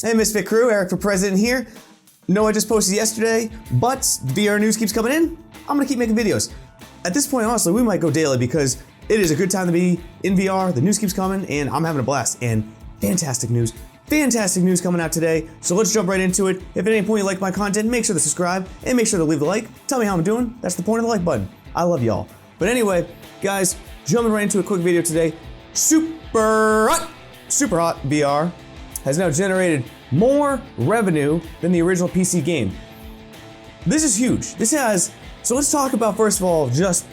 Hey Misfit Crew, Eric for President here. No, I just posted yesterday, but VR news keeps coming in. I'm gonna keep making videos. At this point, honestly, we might go daily because it is a good time to be in VR. The news keeps coming and I'm having a blast. And fantastic news coming out today. So let's jump right into it. If at any point you like my content, make sure to subscribe and make sure to leave a like. Tell me how I'm doing. That's the point of the like button. I love y'all. But anyway, guys, jumping right into a quick video today. Superhot VR has now generated more revenue than the original PC game. This is huge. So let's talk about, first of all, just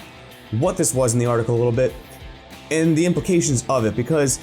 what this was in the article a little bit and the implications of it, because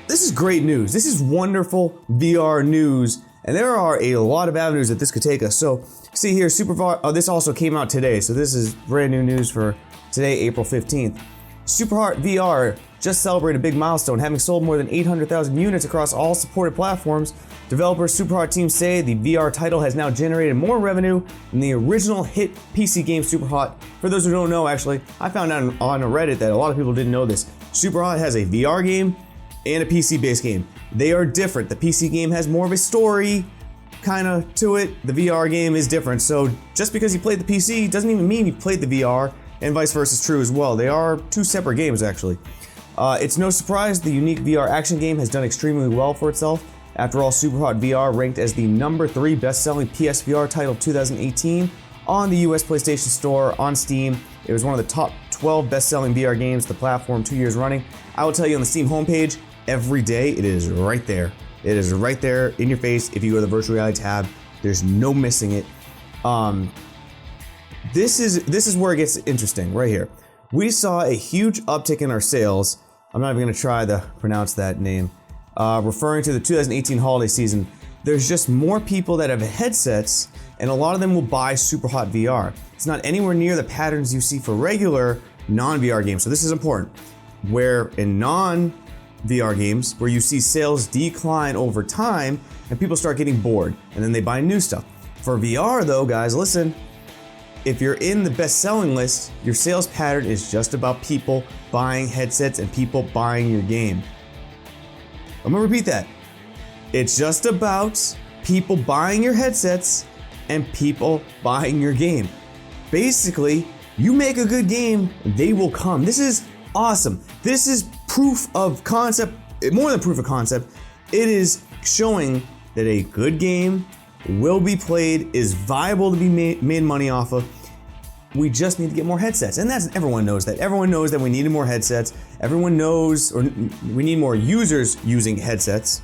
this is great news. This is wonderful VR news, and there are a lot of avenues that this could take us. So see here, this also came out today, so this is brand new news for today, April 15th. Superhot VR just celebrated a big milestone, having sold more than 800,000 units across all supported platforms. Developers Superhot team say the VR title has now generated more revenue than the original hit PC game Superhot. For those who don't know, actually, I found out on Reddit that a lot of people didn't know this. Superhot has a VR game and a PC-based game. They are different. The PC game has more of a story kind of to it. The VR game is different. So just because you played the PC doesn't even mean you played the VR, and vice versa is true as well. They are two separate games, actually. It's no surprise the unique VR action game has done extremely well for itself. After all, Superhot VR ranked as the #3 best-selling PSVR title of 2018 on the US PlayStation Store on Steam. It was one of the top 12 best-selling VR games of the platform 2 years running. I will tell you on the Steam homepage, every day it is right there. It is right there in your face. If you go to the virtual reality tab, there's no missing it. This is where it gets interesting right here. We saw a huge uptick in our sales. I'm not even gonna try to pronounce that name. Referring to the 2018 holiday season, there's just more people that have headsets, and a lot of them will buy Superhot VR. It's not anywhere near the patterns you see for regular non-VR games. So this is important. Where in non-VR games, where you see sales decline over time and people start getting bored and then they buy new stuff. For VR though, guys, listen, if you're in the best-selling list, your sales pattern is just about people buying headsets and people buying your game. I'm gonna repeat that. It's just about people buying your headsets and people buying your game. Basically, you make a good game, they will come. This is awesome. This is proof of concept, more than proof of concept. It is showing that a good game will be played, is viable to be made money off of. We just need to get more headsets, and everyone knows that. Everyone knows that we needed more headsets. Everyone knows, or we need more users using headsets.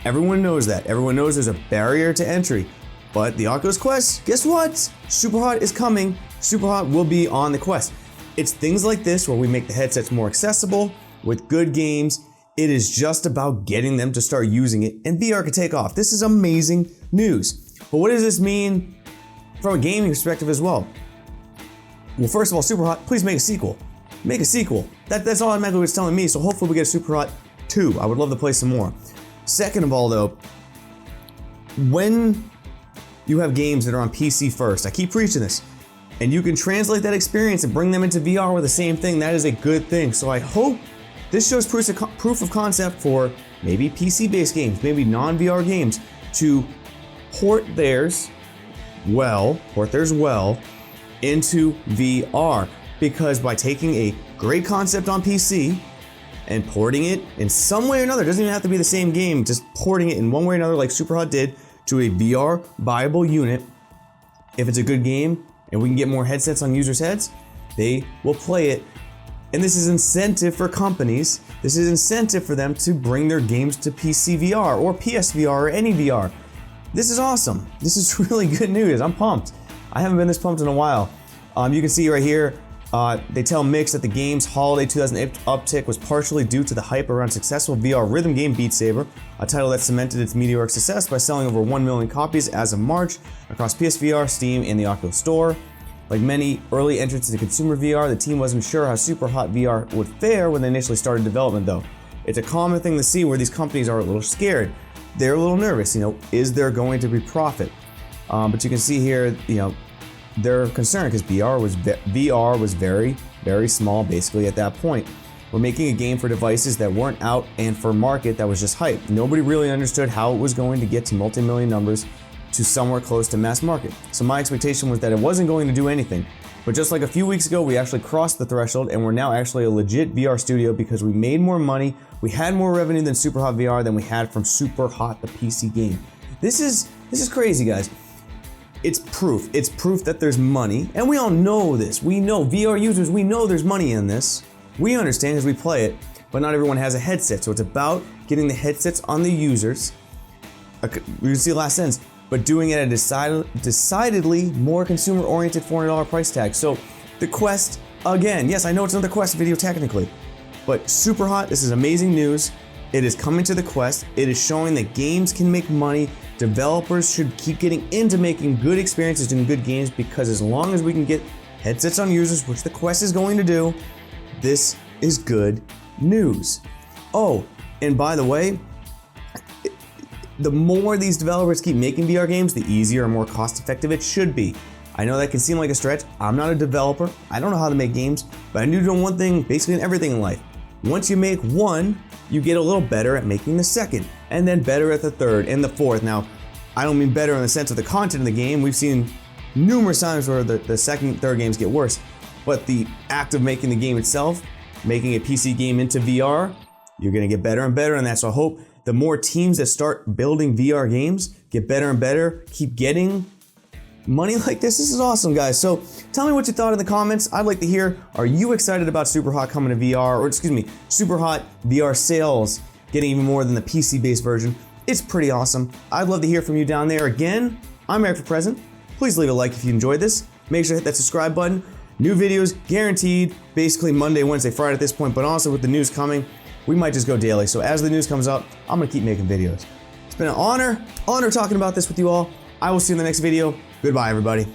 Everyone knows that. Everyone knows there's a barrier to entry. But the Oculus Quest, guess what? Superhot is coming. Superhot will be on the Quest. It's things like this where we make the headsets more accessible with good games. It is just about getting them to start using it, and VR could take off. This is amazing news. But what does this mean from a gaming perspective as well? Well, first of all, Superhot, please make a sequel. Make a sequel. That's automatically what it's telling me, so hopefully we get a Superhot 2. I would love to play some more. Second of all though, when you have games that are on PC first, I keep preaching this, and you can translate that experience and bring them into VR with the same thing, that is a good thing. So I hope this shows proof of concept for maybe PC-based games, maybe non-VR games, to port theirs well into VR. Because by taking a great concept on PC and porting it in some way or another, it doesn't even have to be the same game, just porting it in one way or another like Superhot did to a VR viable unit, if it's a good game and we can get more headsets on users' heads, they will play it. And this is incentive for companies. This is incentive for them to bring their games to PC VR or PSVR or any VR. This is awesome. This is really good news. I'm pumped. I haven't been this pumped in a while. You can see right here, they tell Mix that the game's holiday 2008 uptick was partially due to the hype around successful VR rhythm game Beat Saber, a title that cemented its meteoric success by selling over 1 million copies as of March across PSVR, Steam, and the Oculus Store. Like many early entrants into consumer VR, the team wasn't sure how Superhot VR would fare when they initially started development though. It's a common thing to see where these companies are a little scared. They're a little nervous, is there going to be profit? But you can see here, they're concerned because VR was very, very small basically at that point. We're making a game for devices that weren't out and for a market that was just hype. Nobody really understood how it was going to get to multi-million numbers to somewhere close to mass market. So my expectation was that it wasn't going to do anything. But just like a few weeks ago, we actually crossed the threshold and we're now actually a legit VR studio because we made more money, we had more revenue than Superhot VR than we had from Superhot, the PC game. This is crazy, guys. It's proof that there's money, and we all know this. We know, VR users, we know there's money in this. We understand as we play it, but not everyone has a headset, so it's about getting the headsets on the users. You can see last sentence, but doing it at a decidedly more consumer-oriented $400 price tag. So the Quest, again, yes, I know it's another Quest video technically, but Superhot, this is amazing news. It is coming to the Quest. It is showing that games can make money. Developers should keep getting into making good experiences and good games, because as long as we can get headsets on users, which the Quest is going to do, this is good news. Oh, and by the way, the more these developers keep making VR games, the easier and more cost-effective it should be. I know that can seem like a stretch. I'm not a developer. I don't know how to make games, but I do know one thing basically in everything in life. Once you make one, you get a little better at making the second, and then better at the third and the fourth. Now, I don't mean better in the sense of the content of the game. We've seen numerous times where the second, third games get worse, but the act of making the game itself, making a PC game into VR, you're gonna get better and better in that. So I hope the more teams that start building VR games get better and better, keep getting money like this. This is awesome, guys. So tell me what you thought in the comments. I'd like to hear, are you excited about Superhot coming to VR, or excuse me, Superhot VR sales getting even more than the PC-based version? It's pretty awesome. I'd love to hear from you down there. Again, I'm Eric for Present. Please leave a like if you enjoyed this. Make sure to hit that subscribe button. New videos guaranteed, basically Monday, Wednesday, Friday at this point, but also with the news coming, we might just go daily. So as the news comes up, I'm gonna keep making videos. It's been an honor talking about this with you all. I will see you in the next video. Goodbye, everybody.